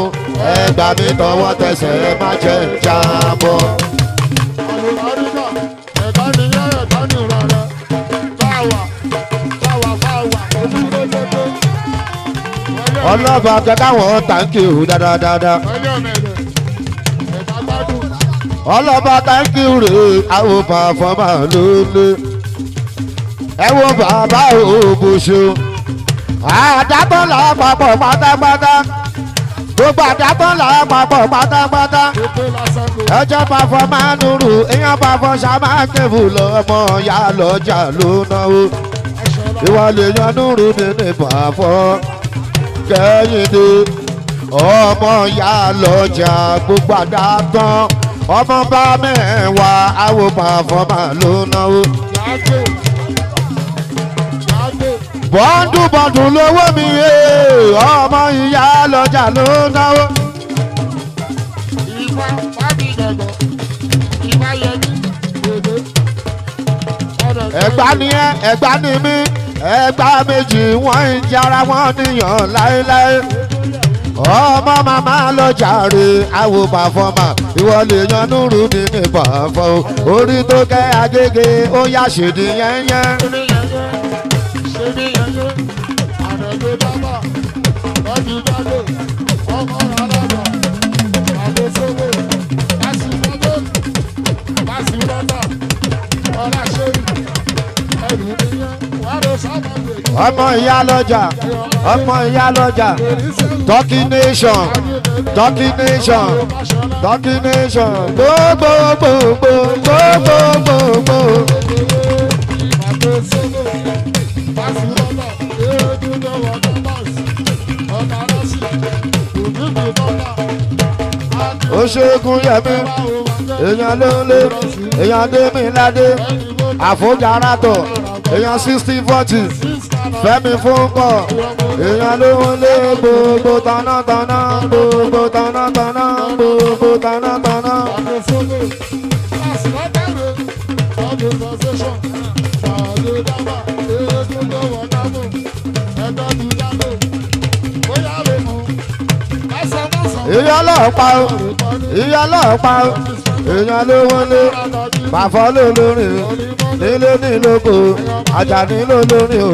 A: ẹgbà mi tọwọ́ tẹsẹ̀ má jẹ́ jábọ́.
B: àlùbáríkà ẹ̀dá nìyẹn ẹ̀dá nìrọ̀rẹ́ báwa ojúlójúlójú.
A: ọlọ́ba kẹ́kẹ́ àwọn tàǹkì ò dáadáa. ọlọ́ba tàǹkì rè àwọn pàfọ́mà lólè. ẹ wo bàbá òbòṣó àdàbọ̀ làpapọ̀ pátápátá. gbogbo àdàbọ̀ làpapọ̀ pátápátá. ẹjọ́ pàfọ́mà nùrù èèyàn pàfọ́ sàmákẹ́bù lọ́mọ ya lọ́jà ló náwó. ìwà lè yan nùrù nínú pàfọ́ kẹ́hìndé ọmọ ya lọ́jà gbogbo àdàtàn ọmọ bá mẹ́wàá àwọn pàfọ́mà ló náwó. bọ́ndù lówó mi ọmọ ìyá lọ́jà ló náwó.
B: ìfà bábí dọ̀dọ̀ ìfà yẹmí dòdò.
A: ẹ̀gbá ni ẹ́ ẹ̀gbá ni mí ẹ̀gbá méjì wọ́n ń jara wọ́n níyàn láéláé. ọmọ màmá lọ́jà rè àwọn pàfọ́mà ìwọ lè yan núrù nínú pàfọ́ orí tó kẹ́ agége ó yá ṣèdí yẹ́nyẹ́. ọmọ ìyá lọ́jà Turkey nation gbogbogbò. Oṣogun yẹmi èèyàn ló ń lé èèyàn dé mi ládé àfojàràtọ̀ èèyàn 60-40 fẹ́mi fún kọ̀ èèyàn ló ń lé gbogbo tanátaná gbogbo tanátaná gbogbo tanátaná. ìyá ọlọ́pàá èèyàn ló wọlé pàfọ́ ló lórí nílé nílòkò Àjàní ló lórí o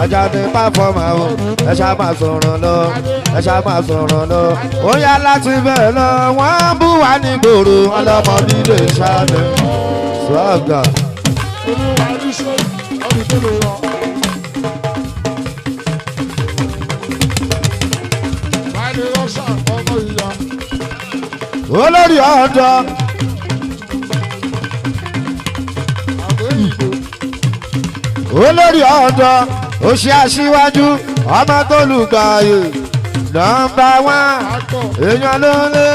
A: Àjàní pàfọ́mà o ẹ ṣá máa sọ̀rọ̀ lọ ó yá láti bẹ̀rẹ̀ lọ wọ́n bú wa ní gbòòrò ọlọ́mọdé lè ṣáàlẹ̀ sọ́ọ̀gà. olórí ọ̀dọ́ ó ṣe aṣíwájú ọmọ tó lùgbààyè nọ́mbà 1 èèyàn ló ń lé.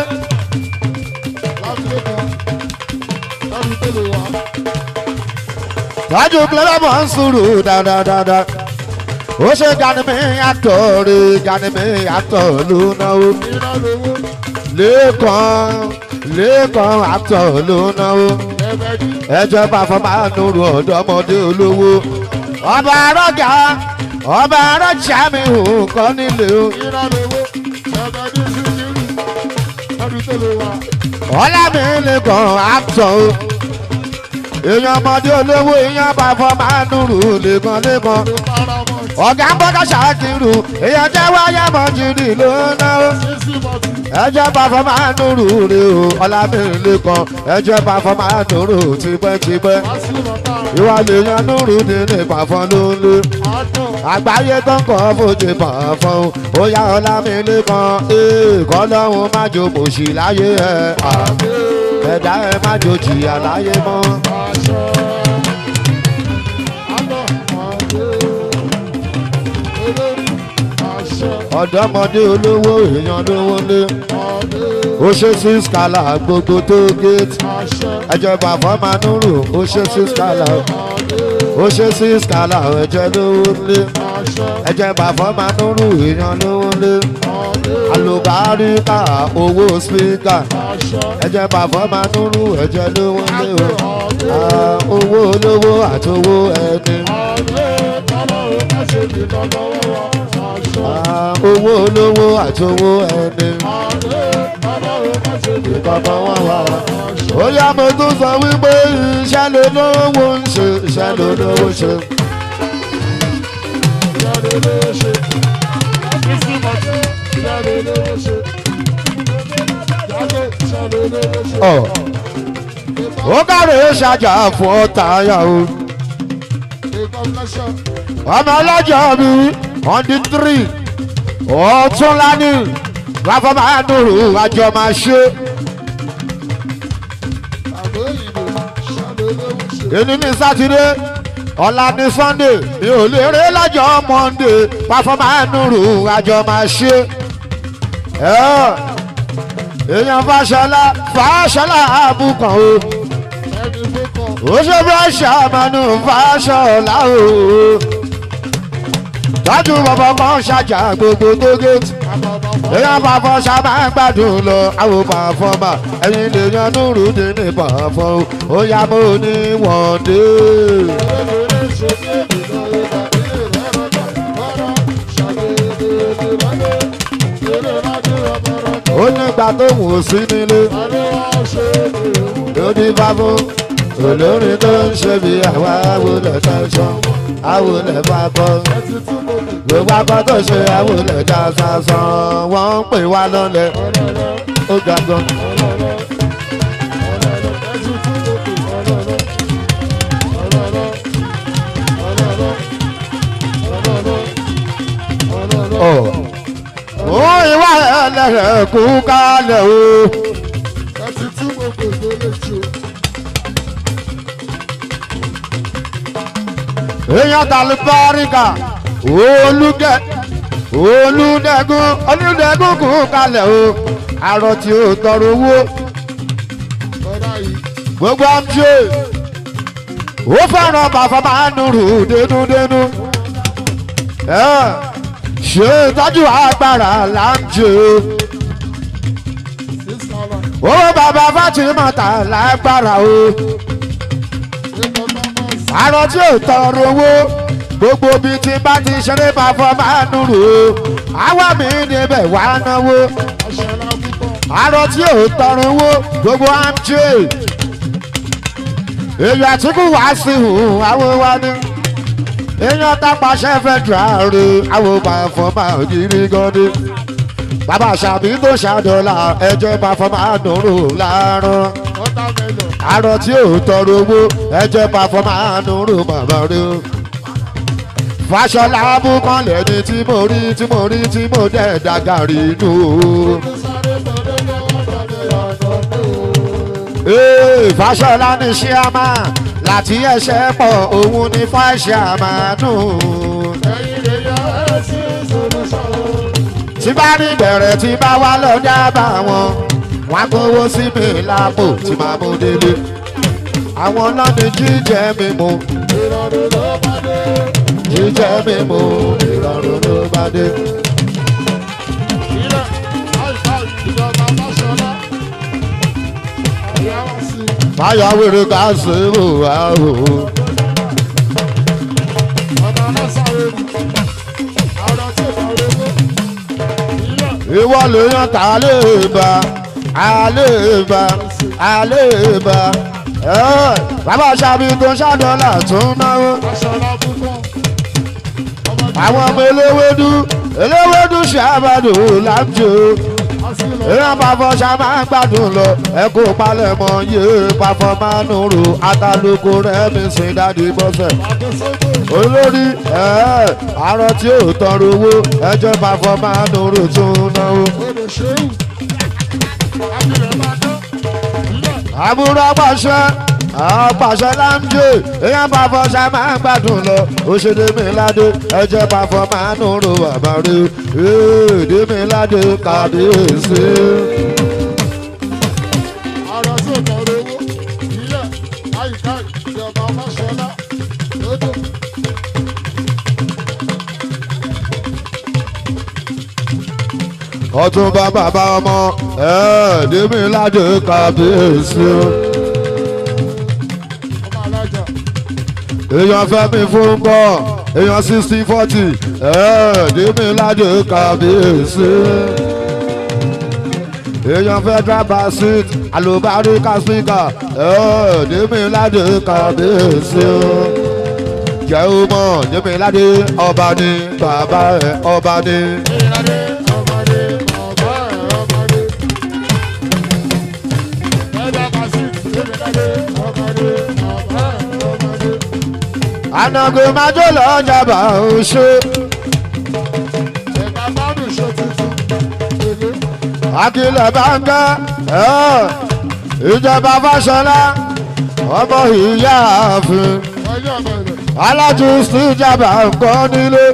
A: tájú pẹlẹmọ ń sùúrù dáadáa ó ṣe ganimi àtọ̀ rẹ̀ ganimi àtọ̀ ló náwó. lẹ́ẹ̀kan àtọ̀ ló náwó. ẹjọ́ pàfọ́mà nùrù ọ̀dọ́mọdé olówó. ọba arọ́jà mi ò kọ́ nílé o. ọlámi lẹ́ẹ̀kan àtọ̀ o. èèyàn ọmọdé olówó èèyàn pàfọ́mà nùrù lẹ́ẹ̀kan. ọ̀gá ń bọ́dọ̀ ṣàkírù èèyàn jẹ́ wáyà mọ́jìrì ló náwó. ẹjẹ́ pàfọ́mà nùrù rè o ọlámìlẹ̀ kan ẹjẹ́ pàfọ́mà nùrù tipẹ́tipẹ́. ìwà lè yan nùrù nínú pàfọ́ ló ń lé. àgbáyé tó ń kọ́ fòjì pàfọ́ ó yá ọlámìlẹ̀ kan kọ́ lọ́hùn má jò mòṣì láyé ẹ̀ ẹ̀dá ẹ̀ má jò jìyà láyé mọ́. ọ̀dọ́mọdé olówó èèyàn lówó lé ó ṣe 6 kàlà gbogbo tó géètì ẹjọ́ pàfọ́mà nùrù ó ṣe 6 kàlà ó ṣe 6 kàlà ẹjọ́ lówó lé ẹjọ́ pàfọ́mà nùrù èèyàn lówó lé àlùbáríkà owó spíkà ẹjọ́ pàfọ́mà nùrù ẹjọ́ lówó lé owó olówó àti owó ẹni. owó olówó àti owó ẹni. Bàbá wọn wà. Ó yá mo tún sọ wípé iṣẹ́ lolówó ń ṣe, iṣẹ́ lolówó ṣe. Ó káre ṣàjà fún ọ̀tàyà o. Ọmọ ọlọ́jọ́ mi on the 3 ọ̀túnla ní ráfọ́ máa dùrù àjọ máa ṣe. Èní ní sátidé ọ̀la ní sunday mi ò lè rí lọ́jọ́ monday ráfọ́ máa dùrù àjọ máa ṣe. Èèyàn Fáṣọlá àbùkàn o. Ó ṣe bí àṣà àmàlù Fáṣọlá o. Tọ́jú bàbá kan ṣàjà gbogbo tó géètì. Èèyàn pàfọ́ sábà ń gbádùn lọ àwọn pàfọ́mà. Ẹ̀yin lè yan núrù dín ní pàfọ́. Ó yá mo ní wọ́n dé. Ó nígbà tó wù sí nílé. Lórí bábú olórin tó ń ṣe bí àwa àwòlẹ̀ tẹ̀sán àwòlẹ̀ bábọ́. Gbogbo akọ́ tó ṣe àwòlẹ̀ já sásán. Wọ́n ń pè wá lọ́lẹ̀. Ó ga gan. Ó ìwà ẹlẹ́rẹ̀ kú kálẹ̀ o. Èèyàn tàlùbáríkà olùdẹ́gùn kú kálẹ̀ o. Àrọ̀ tí ó tọrọ owó gbogbo àmṣe ó fẹ́ràn bàbá máa nùrù dénúdénú. Ṣé ìtọ́jú agbára là ń jẹ o. Owó bàbá Fátímọ̀ tà lágbára o. Àrọ̀ tí ò tọrọ owó gbogbo bí tí bá ti ṣeré bàbá máa nùrù o. Àwa mi níbẹ̀ wá náwó. Àrọ̀ tí ò tọrọ owó gbogbo àmṣe. Èyí àtìkù wá sí ìhùn àwọn wa ní. Èèyàn tápàṣẹ fẹ́ dùràrè àwọn pàfọ́mà ògiri gọ́dé. Bàbá Ṣàbí tó ṣàdọ́là ẹjẹ́ pàfọ́mà nùrù láàárọ̀. Àrọ̀ tí ò tọrọ owó ẹjẹ́ pàfọ́mà nùrù bàbá rẹ̀. Fáṣọlá àbùkàn lẹ́ni tí mo dẹ̀ dàgàrí nù. Fáṣọlá ní ṣíàmà láti ẹsẹ̀ pọ̀ òun ní Fáṣàmánù. Tí bá rí bẹ̀rẹ̀ tí bá wá lọ dábàá wọn, wọ́n á kówó sí mi lápò tí màá mú délé. Àwọn náà ní jíjẹ mímu. Jíjẹ mímu ìrọ̀rùn ló bá dé. Báyọ̀ wèrè ká ṣe é wò wá o. Ìwọ lè yan tà lè bá, Bàbá Ṣàbí tó ṣàdọ́là tó ń náwó. Àwọn ọmọ eléwédú ṣàbàdùn láńjọ. Èèyàn Pàfọ́ṣà máa ń gbádùn lọ. Ẹ kó palẹ̀mọ́ yé Pàfọ́mánù rò. Àtàlùkù rẹ̀ mi sìn dáàdì bọ́sẹ̀. Olórí àrọ̀ tí ò tọrọ owó ẹjọ́ Pàfọ́mánù rò tún náwó. Àbúrò apàṣẹ láńjẹ. Èèyàn Pàfọ́ṣà máa ń gbádùn lọ. Òṣèdèmíládé ẹjẹ́ Pàfọ́mánù rò bàbá rẹ̀. Èdèmíládé kàbíyèsí.
B: Àrọ̀ tí ò tọrọ owó ilẹ̀ àyíká ìjọba Fáṣọlá lódò.
A: Ọ̀túnba bàbá ọmọ Èdèmíládé kàbíyèsí. Èèyàn Fẹ́mi fún bọ́ èèyàn 60-40 dèmi ládé kábíyèsí. èèyàn federal basit alùbáríkà spíkà dèmi ládé kábíyèsí. jẹ́ o mọ̀ dèmi ládé ọba ní bàbá ẹ̀ ọba ní. anago majo lọ́jà bá o ṣe. akilẹ̀ bá ń gẹ́ ìjọba Fáṣọlá ọmọ ìyá ààfin alájú síjàmbá nǹkan nílé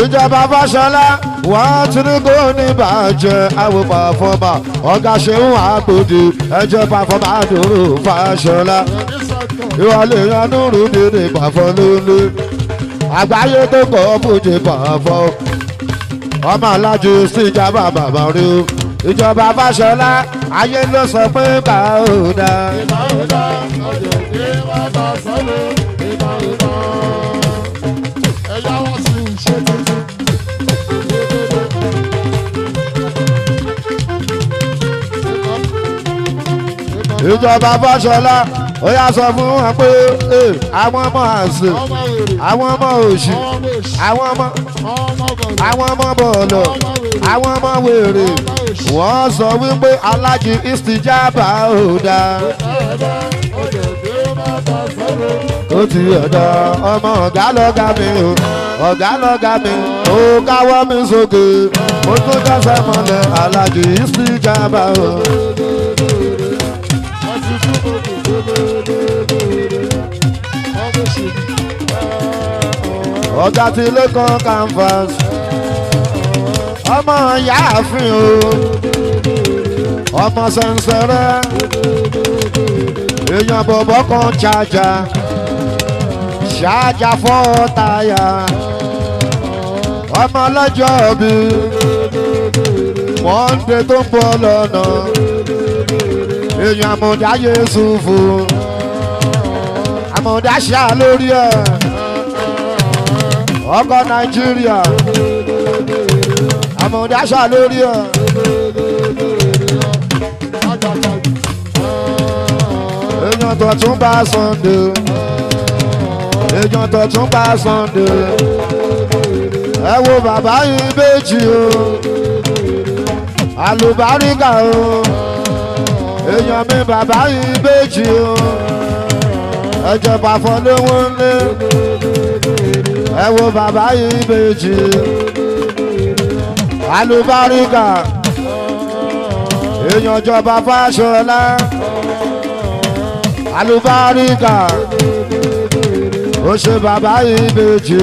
A: ìjọba Fáṣọlá wọ́n ti ní kó ní bàjẹ́ àwọn pàfọ́mà ọ̀gá ṣeun àgbòdì ẹjọ́ pàfọ́mà dúró Fáṣọlá ìwọlé yanúrú dídì pàfọ́ lónìí àgbáyé tó kọ́ fújì pàfọ́ ọmọ alájú síjàmbá bàbá rí o ìjọba Fáṣọlá ayé ló sọ pé bá ò dá. ìbá ò dá ọjọ́ pé wọ́n bá sọ́lé ìbá ò dá ẹ̀yà wọ́n sì ń ṣe tuntun. ìjọba Fáṣọlá ó yà sọ fún wọn pé àwọn ọmọ àṣẹ àwọn ọmọ òṣì àwọn ọmọ bọ̀ọ̀lọ̀ àwọn ọmọ wèrè wọ́n sọ wípé alájí istijaba ò dá. ó ti ọ̀dọ̀ ọmọ ọ̀gá lọ́gá mi o ọ̀gá lọ́gá mi ó káwọ́ mi sókè ó tún kẹsẹ̀ mọ́lẹ̀ alájí istijaba o. ọ̀gá tí ilé kan canvas ọmọ yáàfin o ọmọ sẹ̀nsẹ̀rẹ̀ èèyàn bọ̀bọ̀ kan ṣáájà fọ́ táyà ọmọ lọ́jọ́ bí Monday tó ń bọ̀ lọ́nà èèyàn àmọ̀dá Yéṣùfù àmọ̀dá ṣá lórí ẹ̀ ọkọ̀ Nàìjíríà àmọ̀dá ṣá lórí ẹ̀. èèyàn tó tún bá Sunday èèyàn tó tún bá Sunday ẹ wo bàbá yìí méjì o àlùbáríkà o èèyàn mi bàbá yìí méjì o ẹjẹ pàfọ́ lówó ńlé ẹ wo bàbá yìí méjì àlùbáríkà èèyàn jọba Fáṣọlá àlùbáríkà ó ṣe bàbá yìí méjì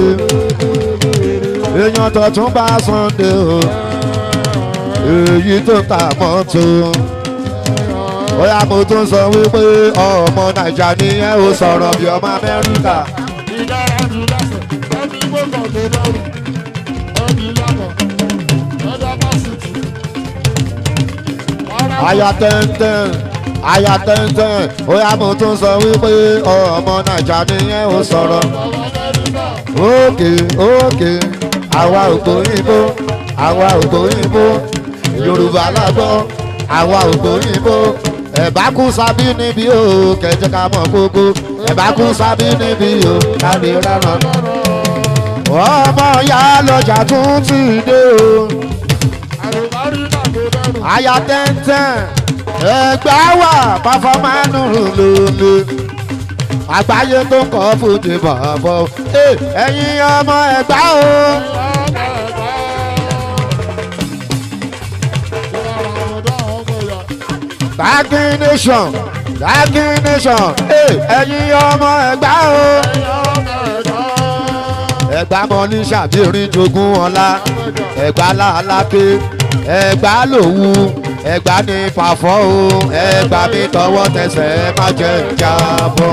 A: èèyàn tó tún bá Sunday o èyí tó ta mọ́tò bóyá mo tún sọ wípé ọmọ Nàìjíríà ni ẹ ò sọ̀rọ̀ bí ọmọ Amẹ́ríkà. Aya tẹ́ntẹ́n bóyá mo tún sọ wípé ọmọ Nàìjíríà ni ẹ ò sọ̀rọ̀. ókè àwa ògbóyìnbó àwa ògbóyìnbó Yorùbá lágbọ́ àwa ògbóyìnbó ẹ̀bá kú sábí níbí o kẹ̀jẹ́ ká mọ̀ gbogbo ẹ̀bá kú sábí níbí o kárí rárá. ọmọ ya lọ́jà tún ti dé o. aya tẹ́ntẹ́n ẹgbẹ́ wà pàfọ́mánù lónìí àgbáyé tó kọ́ fújì bọ̀bọ̀ ẹ̀yin ọmọ Ẹ̀gbá o. Dagging nation ẹ̀yin ọmọ Ẹ̀gbá o. Ẹ̀gbá mọ ní sàbírin jogún ọlá Ẹ̀gbá lálákè Ẹ̀gbá lòwú Ẹ̀gbá ní pàfọ́ o Ẹ̀gbá mi tọwọ́ tẹsẹ̀ má jẹ́ jábọ́.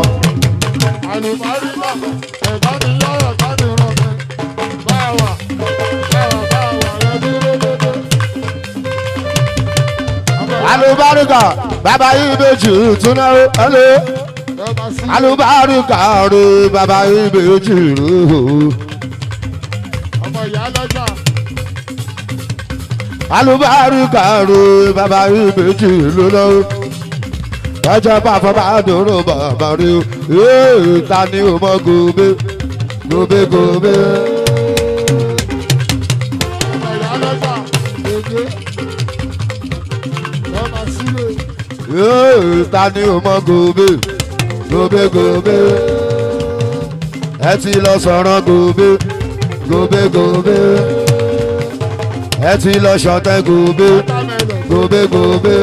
A: Alùbáríkà bàbá yìí méjì túná ẹlẹ alùbáríkà rè bàbá yìí méjì rè
B: ìyá lọ́jà.
A: alùbáríkà ro bàbá ìbejì ló lọ́wọ́ ọjọ́ bá fọba dòrò bàbá rí o ta ni o mọ gòbé gòbé gòbé.
B: ìyá lọ́jà gbèdé lọ́mọ sílẹ̀.
A: ta ni o mọ gòbé gòbé gòbé. ẹ ti lọ sọ̀rọ̀ gòbé gòbé gòbé. ẹ ti lọ ṣọ̀tẹ̀ gòbé gòbé gòbé.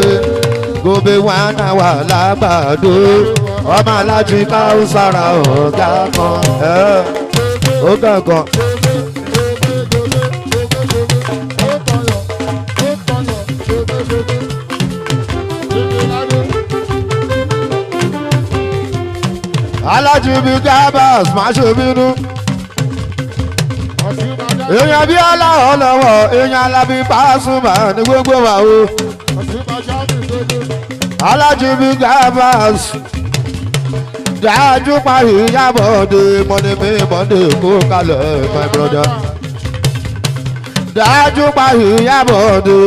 A: gòbé wà náà wà lágbàdo ọmọ alájí káwùsára ọ̀gá kan ó gàngàn. alájí bí gábàs má ṣe bínú. èèyàn bí aláwọ̀ lọ́wọ́ èèyàn alábí Pasuma ní gbogbo wa o. alájí bí gábàs dájú parí yábọ̀dé mọ́ni mi mọ́ni kó kalẹ̀ my brother. dájú parí yábọ̀dé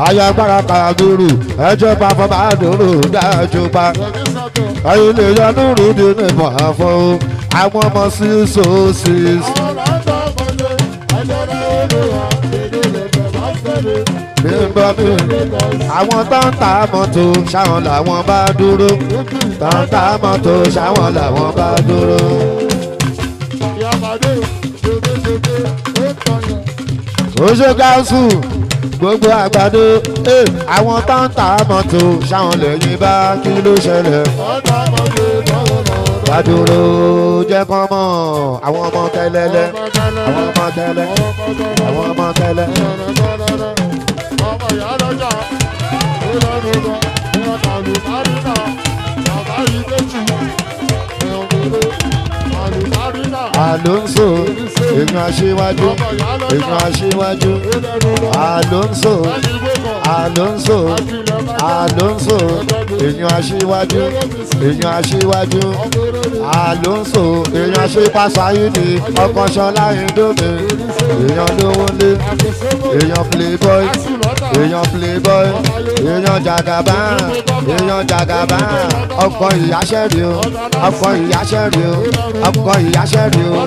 A: ayagbára kàdúrù ẹjọ́ bá fọba dúró dájú pa. ẹ̀yin lè yọ núrù dín ní ìmọ̀ àfọ̀ àwọn ọmọ 606. bímbọ́ mi àwọn tó ń ta mọ́tò ṣáwọn làwọn bá dúró tó ń ta mọ́tò ṣáwọn làwọn bá dúró. ó ṣe gáúsù gbogbo àgbàdo àwọn tó ń ta mọ́tò ṣáwọn lẹ́yìn bá kí ló ṣẹlẹ̀. Dádúró jẹ́ kán mọ̀ àwọn ọmọ tẹ́lẹ́lẹ́ àwọn ọmọ tẹ́lẹ́ àwọn ọmọ tẹ́lẹ́.
B: ọmọ ìyá lọ́jà ó lọ́nu lọ ìwọ̀n àlùbáríkà bàbá yìí méjì ẹ̀ọ́dúró àlùbáríkà.
A: Alonso èèyàn aṣíwájú èèyàn aṣíwájú Alonso Alonso Alonso èèyàn aṣíwájú èèyàn aṣíwájú Alonso èèyàn aṣípàṣáyìdì ọkọ Ṣọlá Indomie èèyàn lówólé èèyàn playboy èèyàn playboy èèyàn jagaban èèyàn jagaban ọkọ ìyáṣẹ́rì o ọkọ ìyáṣẹ́rì o ọkọ ìyáṣẹ́rì o.